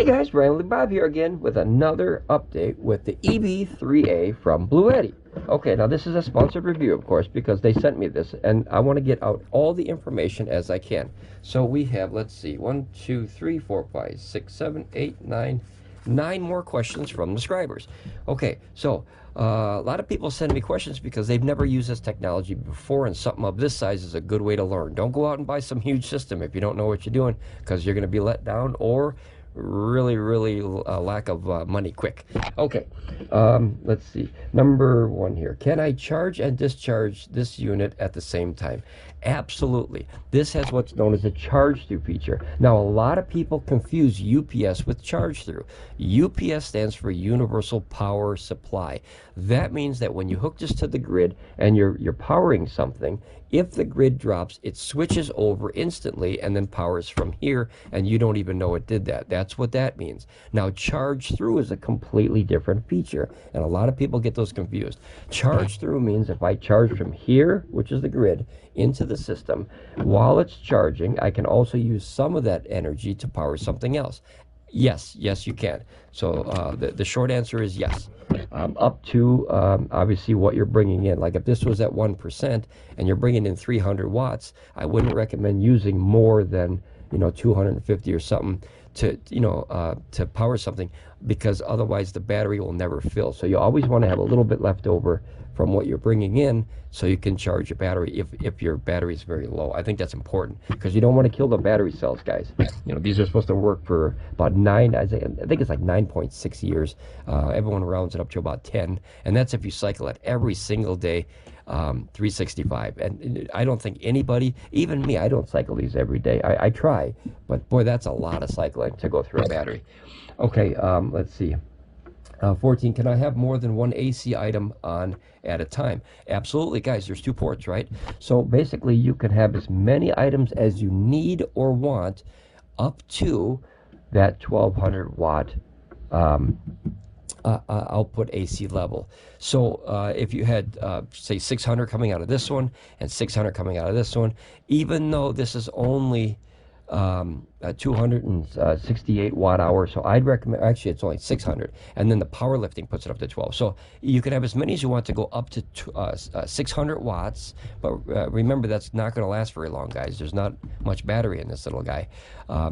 Hey guys, Ramblin Bob here again with another update with the EB3A from Bluetti. Okay, now this is a sponsored review, of course, because they sent me this, and I want to get out all the information as I can. So we have, let's see, 1, 2, 3, 4, 5, 6, 7, 8, 9, 9 more questions from the subscribers. Okay, so a lot of people send me questions because they've never used this technology before, and something of this size is a good way to learn. Don't go out and buy some huge system if you don't know what you're doing, because you're going to be let down or really lack of money quick. Okay, let's see. Number 1 here. Can I charge and discharge this unit at the same time? Absolutely. This has what's known as a charge through feature. Now, a lot of people confuse UPS with charge through. UPS stands for Universal Power Supply. That means that when you hook this to the grid and you're powering something, if the grid drops, it switches over instantly and then powers from here, and you don't even know it did that. That's what that means. Now, charge through is a completely different feature, and a lot of people get those confused. Charge through means if I charge from here, which is the grid, into the system, while it's charging, I can also use some of that energy to power something else. Yes, you can. So the short answer is yes. Up to obviously what you're bringing in. Like if this was at 1% and you're bringing in 300 watts, I wouldn't recommend using more than 250 or something to to power something, because otherwise the battery will never fill. So you always want to have a little bit left over from what you're bringing in, so you can charge your battery if your battery is very low. I think that's important, because you don't want to kill the battery cells, guys. These are supposed to work for about I think it's like 9.6 years. Everyone rounds it up to about 10, and that's if you cycle it every single day, 365. And I don't think anybody, even me, I don't cycle these every day. I try, but boy, that's a lot of cycling to go through a battery. Okay, let's see. 14, can I have more than one AC item on at a time? Absolutely, guys. There's 2 ports, right? So basically, you can have as many items as you need or want up to that 1200 watt output AC level. So if you had, say, 600 coming out of this one and 600 coming out of this one, even though this is only 268 watt hour, so I'd recommend, actually it's only 600, and then the powerlifting puts it up to 12. So you can have as many as you want to go up to 600 watts, but remember, that's not going to last very long, guys. There's not much battery in this little guy.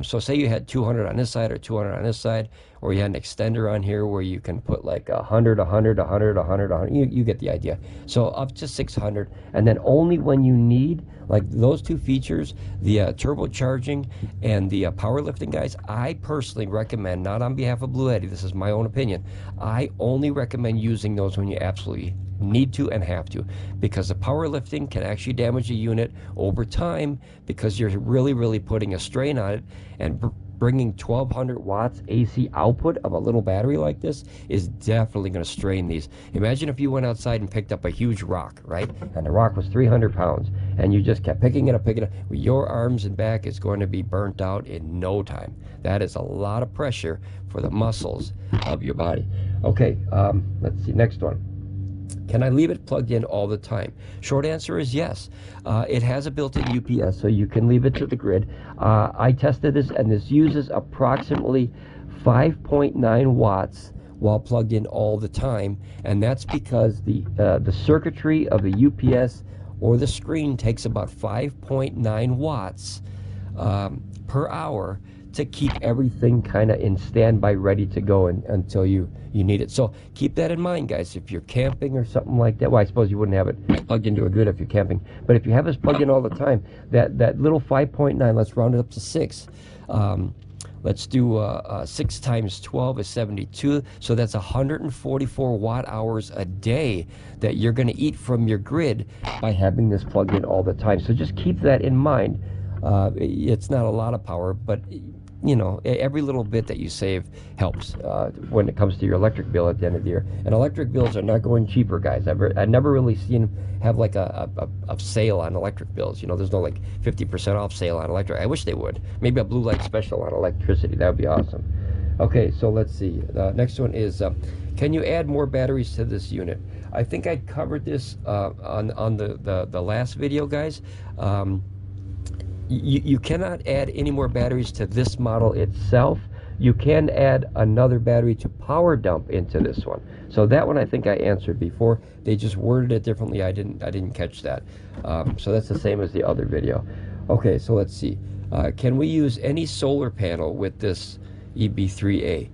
So say you had 200 on this side or 200 on this side, or you had an extender on here where you can put like 100, 100, 100, 100, 100. You get the idea. So up to 600, and then only when you need, like those 2 features, the turbocharging and the powerlifting, guys, I personally recommend, not on behalf of Bluetti, this is my own opinion, I only recommend using those when you absolutely need to and have to, because the powerlifting can actually damage a unit over time, because you're really putting a strain on it, and bringing 1200 watts AC output of a little battery like this is definitely going to strain these. Imagine if you went outside and picked up a huge rock, right? And the rock was 300 pounds, and you just kept picking it up. Your arms and back is going to be burnt out in no time. That is a lot of pressure for the muscles of your body. Okay, let's see, next one. Can I leave it plugged in all the time? Short answer is yes. It has a built-in UPS, so you can leave it to the grid. I tested this, and this uses approximately 5.9 watts while plugged in all the time, and that's because the circuitry of the UPS or the screen takes about 5.9 watts per hour to keep everything kind of in standby, ready to go until you need it. So keep that in mind, guys. If you're camping or something like that, well, I suppose you wouldn't have it plugged into a grid if you're camping, but if you have this plugged in all the time, that little 5.9, let's round it up to 6. Let's do 6 times 12 is 72, so that's 144 watt hours a day that you're going to eat from your grid by having this plugged in all the time. So just keep that in mind. It's not a lot of power, but every little bit that you save helps when it comes to your electric bill at the end of the year. And electric bills are not going cheaper, guys. I've never really seen have like a sale on electric bills. There's no like 50% off sale on electric. I wish they would. Maybe a blue light special on electricity. That would be awesome. Okay, so let's see. Next one is, can you add more batteries to this unit? I think I covered this on the last video, guys. You cannot add any more batteries to this model itself. you can add another battery to power dump into this one. So that one I think I answered before. They just worded it differently. I didn't catch that. So that's the same as the other video. Okay, so let's see. Can we use any solar panel with this EB3A?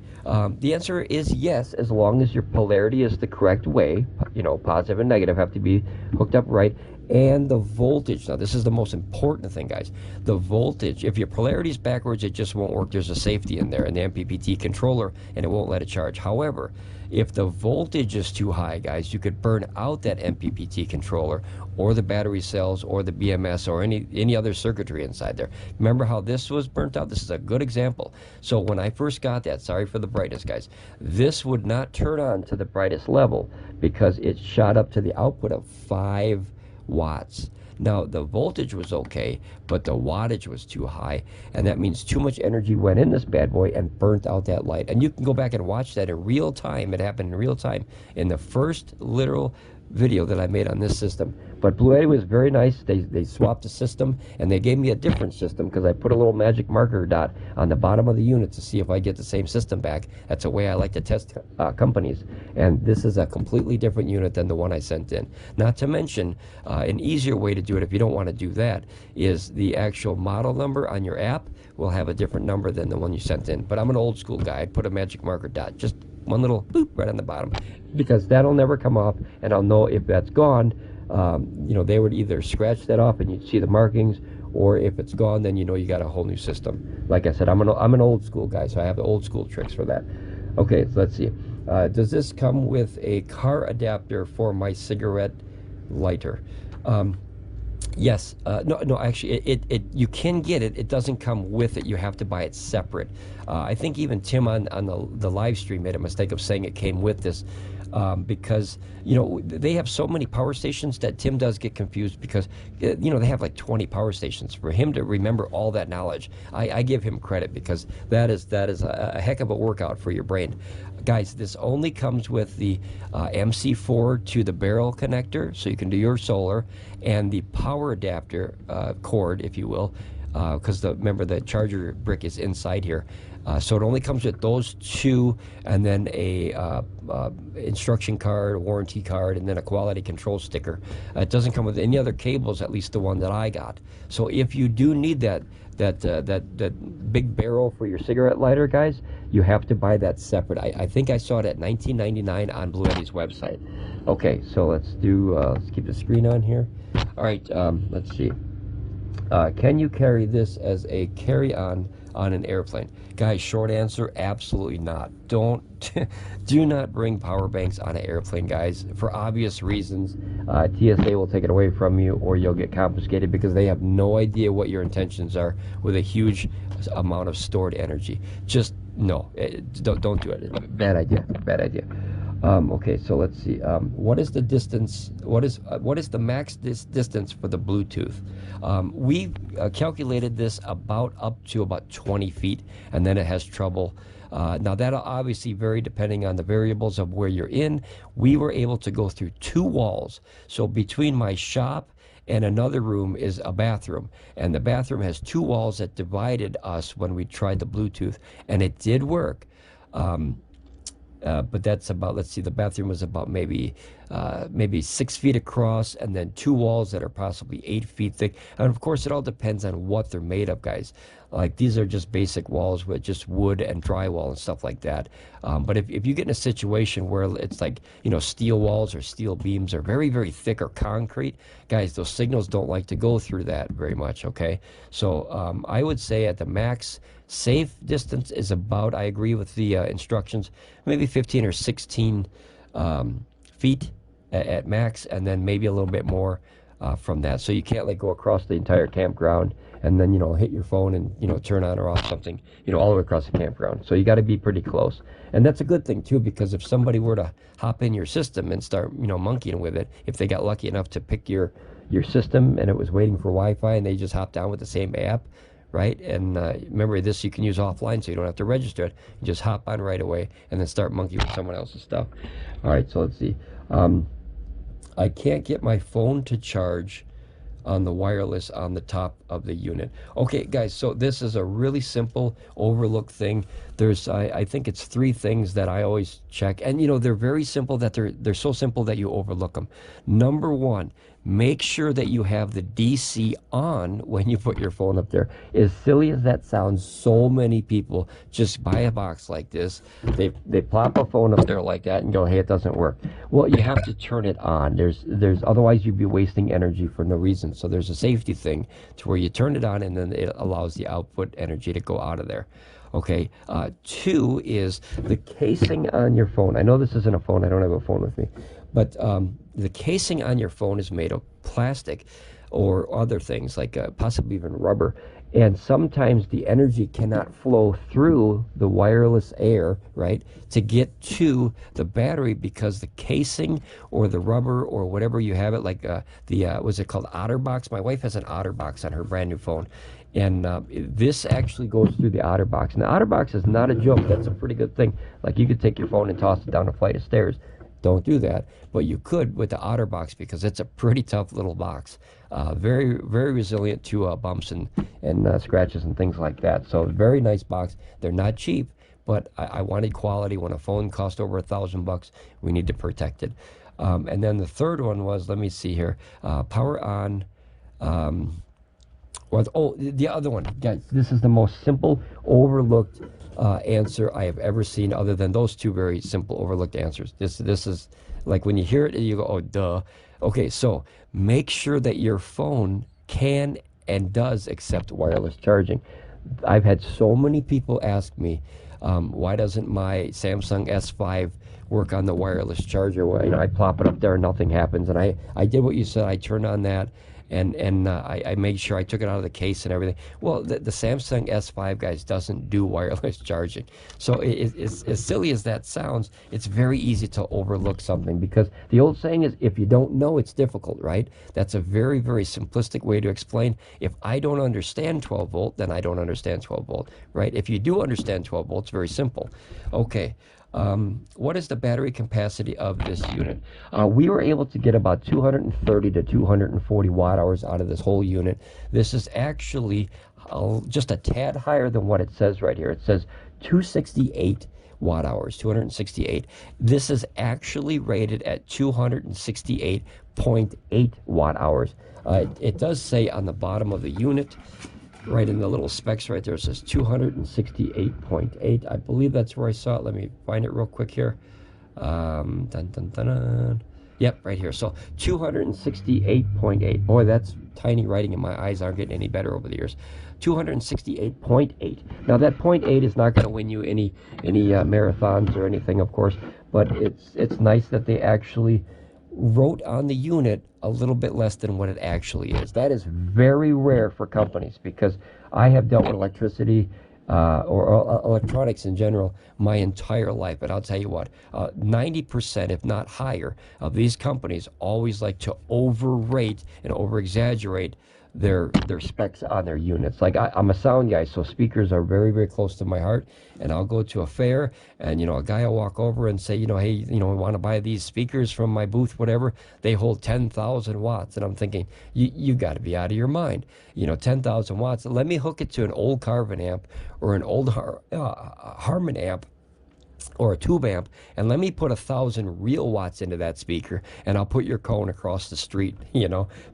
The answer is yes, as long as your polarity is the correct way. You know, positive and negative have to be hooked up right. And the voltage, now this is the most important thing, guys. The voltage, if your polarity is backwards, it just won't work. There's a safety in there in the MPPT controller, and it won't let it charge. However, if the voltage is too high, guys, you could burn out that MPPT controller or the battery cells or the BMS or any other circuitry inside there. Remember how this was burnt out? This is a good example. So when I first got that, sorry for the brightness, guys, this would not turn on to the brightest level because it shot up to the output of 5 watts. Now the voltage was okay, but the wattage was too high, and that means too much energy went in this bad boy and burnt out that light. And you can go back and watch that in real time. It happened in real time in the first literal video that I made on this system. But Bluetti was very nice. They swapped the system, and they gave me a different system because I put a little magic marker dot on the bottom of the unit to see if I get the same system back. That's a way I like to test companies, and this is a completely different unit than the one I sent in. Not to mention, an easier way to do it if you don't want to do that is the actual model number on your app will have a different number than the one you sent in. But I'm an old school guy. I put a magic marker dot, just one little boop right on the bottom, because that'll never come off, and I'll know if that's gone. You know, they would either scratch that off and you'd see the markings, or if it's gone, then you know you got a whole new system. Like I said, I'm an old school guy, so I have the old school tricks for that. Okay, so let's see. Does this come with a car adapter for my cigarette lighter? Yes. No, actually, you can get it. It doesn't come with it. You have to buy it separate. I think even Tim on the live stream made a mistake of saying it came with this, because, you know, they have so many power stations that Tim does get confused because, you know, they have like 20 power stations. For him to remember all that knowledge, I give him credit, because that is a heck of a workout for your brain. Guys, this only comes with the MC4 to the barrel connector, so you can do your solar, and the power adapter cord, if you will, because remember the charger brick is inside here. So it only comes with those two, and then a instruction card, a warranty card, and then a quality control sticker. It doesn't come with any other cables, at least the one that I got. So if you do need that big barrel for your cigarette lighter, guys, you have to buy that separate. I think I saw it at $19.99 on Bluetti's website. Okay, so let's keep the screen on here. All right, let's see. Can you carry this as a carry-on on an airplane? Guys, short answer, absolutely not. Do not bring power banks on an airplane, guys, for obvious reasons. TSA will take it away from you, or you'll get confiscated, because they have no idea what your intentions are with a huge amount of stored energy. Just no, don't do it. Bad idea. Okay, so let's see. What is the distance? What is the max distance for the Bluetooth? We calculated this up to about 20 feet, and then it has trouble. Now that'll obviously vary depending on the variables of where you're in. We were able to go through 2 walls, so between my shop and another room is a bathroom, and the bathroom has 2 walls that divided us when we tried the Bluetooth, and it did work. But that's about, let's see, the bathroom was about maybe 6 feet across, and then 2 walls that are possibly 8 feet thick. And of course, it all depends on what they're made of, guys. Like, these are just basic walls with just wood and drywall and stuff like that. But if you get in a situation where it's like, you know, steel walls or steel beams are very, very thick, or concrete, guys, those signals don't like to go through that very much, okay? So I would say at the max safe distance is about, I agree with the instructions, maybe 15 or 16 feet at max, and then maybe a little bit more from that. So you can't like go across the entire campground and then, you know, hit your phone and, you know, turn on or off something, you know, all the way across the campground. So you got to be pretty close. And that's a good thing too, because if somebody were to hop in your system and start, you know, monkeying with it, if they got lucky enough to pick your system and it was waiting for Wi-Fi and they just hopped down with the same app, right? And remember, this you can use offline, so you don't have to register it. You just hop on right away and then start monkeying with someone else's stuff. All right, so let's see. I can't get my phone to charge on the wireless on the top of the unit. Okay, guys, so this is a really simple overlooked thing. There's, I think it's 3 things that I always check, and you know they're very simple. That they're so simple that you overlook them. Number 1, make sure that you have the DC on when you put your phone up there. As silly as that sounds, so many people just buy a box like this, they plop a phone up there like that and go, hey, it doesn't work. Well, you have to turn it on. There's otherwise you'd be wasting energy for no reason. So there's a safety thing to where you turn it on and then it allows the output energy to go out of there. Okay, 2 is the casing on your phone. I know this isn't a phone, I don't have a phone with me, but the casing on your phone is made of plastic or other things like possibly even rubber, and sometimes the energy cannot flow through the wireless air, right, to get to the battery because the casing or the rubber or whatever you have it, like what's it called, OtterBox? My wife has an OtterBox on her brand new phone, and this actually goes through the OtterBox. And the OtterBox is not a joke. That's a pretty good thing. Like you could take your phone and toss it down a flight of stairs. Don't do that, but you could with the OtterBox because it's a pretty tough little box. Very, very resilient to bumps and scratches and things like that. So very nice box. They're not cheap, but I wanted quality. When a phone costs over $1,000, we need to protect it. And then the third one was, let me see here, power on. The other one, guys, this is the most simple, overlooked answer I have ever seen, other than those 2 very simple, overlooked answers. This is like when you hear it, you go, oh, duh. Okay, so make sure that your phone can and does accept wireless charging. I've had so many people ask me, why doesn't my Samsung S5 work on the wireless charger? Well, you know, I plop it up there and nothing happens. And I did what you said. I turned on that. And I made sure I took it out of the case and everything. Well, the Samsung S5, guys, doesn't do wireless charging. So it's as silly as that sounds, it's very easy to overlook something, because the old saying is, if you don't know, it's difficult, right? That's a very, very simplistic way to explain. If I don't understand 12 volt, then I don't understand 12 volt, right? If you do understand 12 volts, very simple. Okay. What is the battery capacity of this unit? We were able to get about 230 to 240 watt hours out of this whole unit. This is actually just a tad higher than what it says right here. It says 268 watt hours, 268. This is actually rated at 268.8 watt hours. It does say on the bottom of the unit, right in the little specs right there, it says 268.8. I believe that's where I saw it. Let me find it real quick here. Dun, dun, dun, dun. Yep, right here. So 268.8. Boy, that's tiny writing, and my eyes aren't getting any better over the years. 268.8. Now that 0.8 is not going to win you any marathons or anything, of course, but it's nice that they actually wrote on the unit a little bit less than what it actually is. That is very rare for companies, because I have dealt with electricity or electronics in general my entire life. But I'll tell you what, 90%, if not higher, of these companies always like to overrate and over-exaggerate their specs on their units. Like I'm a sound guy, so speakers are very, very close to my heart. And I'll go to a fair, and a guy will walk over and say, hey, I want to buy these speakers from my booth, whatever. They hold 10,000 watts, and I'm thinking, you got to be out of your mind. 10,000 watts. Let me hook it to an old Carvin amp or an old Harman amp, or a tube amp, and let me put 1,000 real watts into that speaker, and I'll put your cone across the street,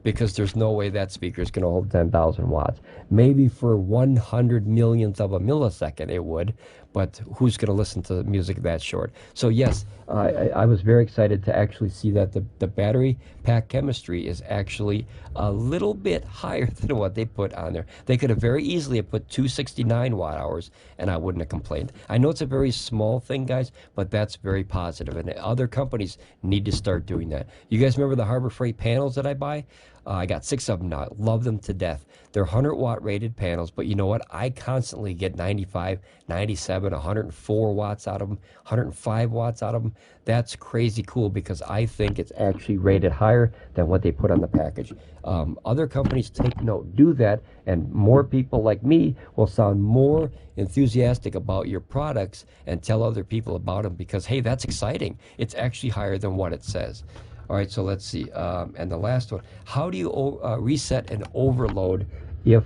because there's no way that speaker is going to hold 10,000 watts. Maybe for 100 millionth of a millisecond it would, but who's going to listen to music that short? So yes, I was very excited to actually see that the battery pack chemistry is actually a little bit higher than what they put on there. They could have very easily have put 269 watt hours, and I wouldn't have complained. I know it's a very small thing, guys, but that's very positive, and other companies need to start doing that. You guys remember the Harbor Freight panels that I buy? I got 6 of them now. Love them to death. They're 100 watt rated panels, but you know what? I constantly get 95, 97, 104 watts out of them, 105 watts out of them. That's crazy cool, because I think it's actually rated higher than what they put on the package. Other companies, take note, do that, and more people like me will sound more enthusiastic about your products and tell other people about them, because, hey, that's exciting. It's actually higher than what it says. All right, so let's see. And the last one, how do you reset and overload if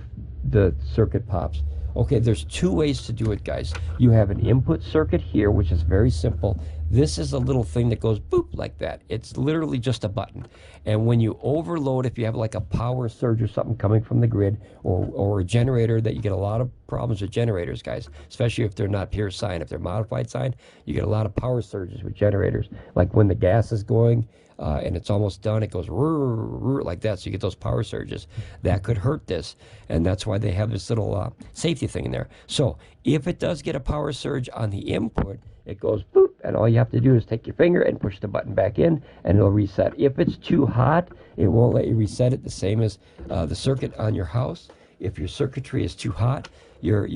the circuit pops? Okay, there's two ways to do it, guys. You have an input circuit here, which is very simple. This is a little thing that goes boop like that. It's literally just a button. And when you overload, if you have like a power surge or something coming from the grid, or a generator, that you get a lot of problems with generators, guys, especially if they're not pure sine. If they're modified sine, you get a lot of power surges with generators. Like when the gas is going, and it's almost done, it goes like that, so you get those power surges. That could hurt this, and that's why they have this little safety thing in there. So if it does get a power surge on the input, it goes boop, and all you have to do is take your finger and push the button back in, and it'll reset. If it's too hot, it won't let you reset it, the same as the circuit on your house. If your circuitry is too hot, your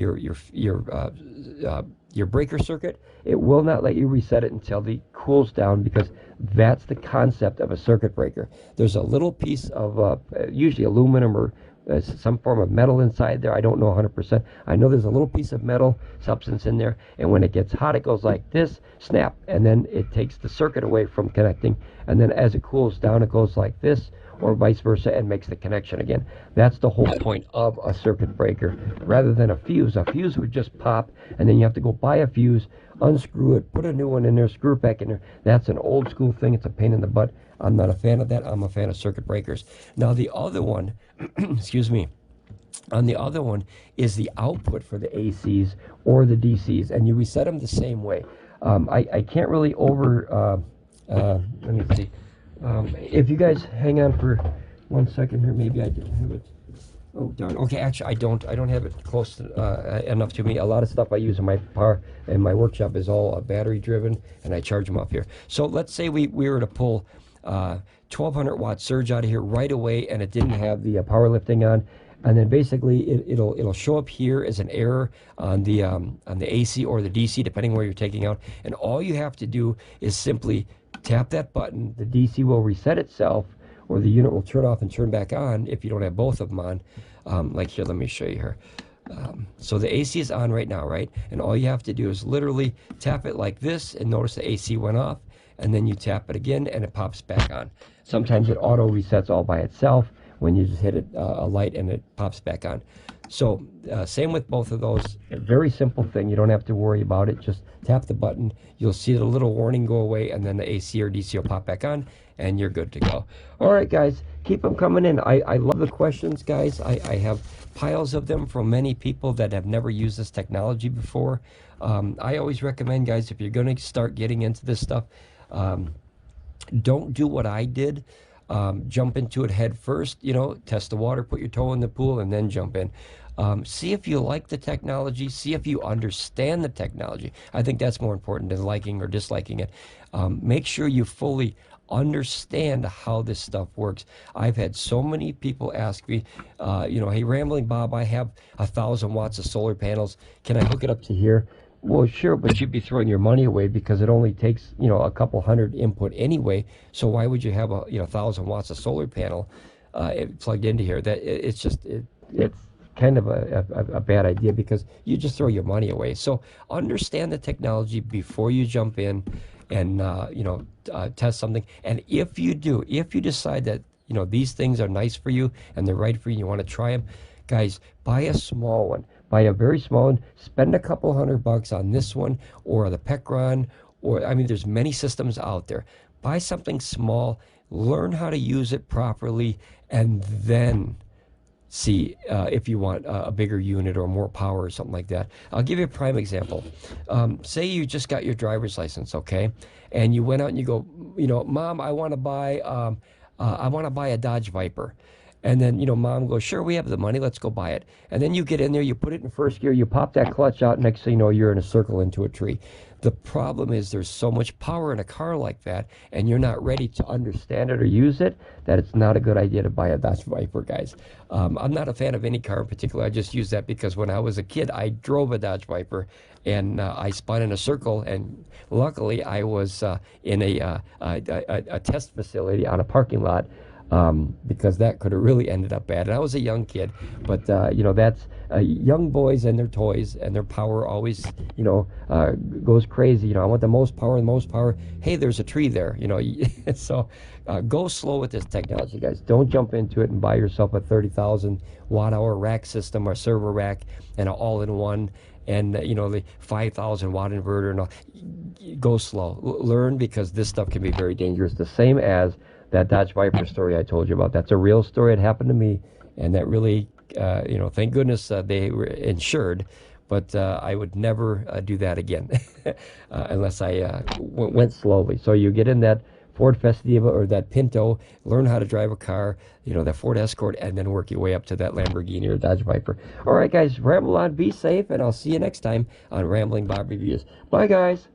breaker circuit, it will not let you reset it until it cools down, because that's the concept of a circuit breaker. There's a little piece of usually aluminum or some form of metal inside there. I don't know 100%. I know there's a little piece of metal substance in there, and when it gets hot, it goes like this, snap, and then it takes the circuit away from connecting, and then as it cools down, it goes like this, or vice versa, and makes the connection again. That's the whole point of a circuit breaker, rather than a fuse. A fuse would just pop, and then you have to go buy a fuse, unscrew it, put a new one in there, screw it back in there. That's an old school thing. It's a pain in the butt. I'm not a fan of that. I'm a fan of circuit breakers. Now the other one, excuse me, on the other one is the output for the ACs or the DCs, and you reset them the same way. I can't really let me see. If you guys hang on for 1 second here, maybe I did have it. Oh darn. Okay, actually I don't have it close to, enough to me. A lot of stuff I use in my car and my workshop is all battery driven, and I charge them up here. So let's say we were to pull 1200 watt surge out of here right away, and it didn't have the power lifting on, and then basically it'll show up here as an error on the AC or the DC, depending where you're taking out. And all you have to do is simply tap that button. The DC will reset itself, or the unit will turn off and turn back on if you don't have both of them on. Like here, let me show you here. So the AC is on right now, right? And all you have to do is literally tap it like this, and notice the AC went off, and then you tap it again and it pops back on. Sometimes it auto resets all by itself when you just hit it a light and it pops back on. So same with both of those. A very simple thing. You don't have to worry about it. Just tap the button. You'll see the little warning go away, and then the AC or DC will pop back on, and you're good to go. All right, guys, keep them coming in. I love the questions, guys. I have piles of them from many people that have never used this technology before. I always recommend, guys, if you're going to start getting into this stuff, don't do what I did. Jump into it head first, test the water, put your toe in the pool, and then jump in. See if you like the technology, see if you understand the technology. I think that's more important than liking or disliking it. Make sure you fully understand how this stuff works. I've had so many people ask me, hey, Rambling Bob, I have 1,000 watts of solar panels. Can I hook it up to here? Well, sure, but you'd be throwing your money away, because it only takes, a couple hundred input anyway. So why would you have a 1,000 watts of solar panel plugged into here? That it's kind of a bad idea, because you just throw your money away. So understand the technology before you jump in and test something. And if you decide that these things are nice for you and they're right for you, you want to try them, guys, buy a small one. Buy a very small one, spend a couple $100 on this one, or the Pecron, or there's many systems out there. Buy something small, learn how to use it properly, and then see if you want a bigger unit or more power or something like that. I'll give you a prime example. Say you just got your driver's license, okay, and you went out and you go, Mom, I want to buy a Dodge Viper. And then, Mom goes, sure, we have the money, let's go buy it. And then you get in there, you put it in first gear, you pop that clutch out, next thing you know, you're in a circle into a tree. The problem is there's so much power in a car like that, and you're not ready to understand it or use it, that it's not a good idea to buy a Dodge Viper, guys. I'm not a fan of any car in particular. I just use that because when I was a kid, I drove a Dodge Viper, and I spun in a circle, and luckily I was in a test facility on a parking lot. because that could have really ended up bad. And I was a young kid, but you know, that's young boys and their toys and their power always, you know, goes crazy. You know, I want the most power, the most power. Hey, there's a tree there, you know. So go slow with this technology, guys. Don't jump into it and buy yourself a 30,000 watt hour rack system or server rack and an all-in-one, and you know, the 5,000 watt inverter. And all. Go slow. Learn, because this stuff can be very dangerous. The same as that Dodge Viper story I told you about. That's a real story. It happened to me, and that really, you know, thank goodness they were insured. But I would never do that again unless I went slowly. So you get in that Ford Festiva or that Pinto, learn how to drive a car, you know, that Ford Escort, and then work your way up to that Lamborghini or Dodge Viper. All right, guys, ramble on, be safe, and I'll see you next time on Ramblin Bob Reviews. Bye, guys.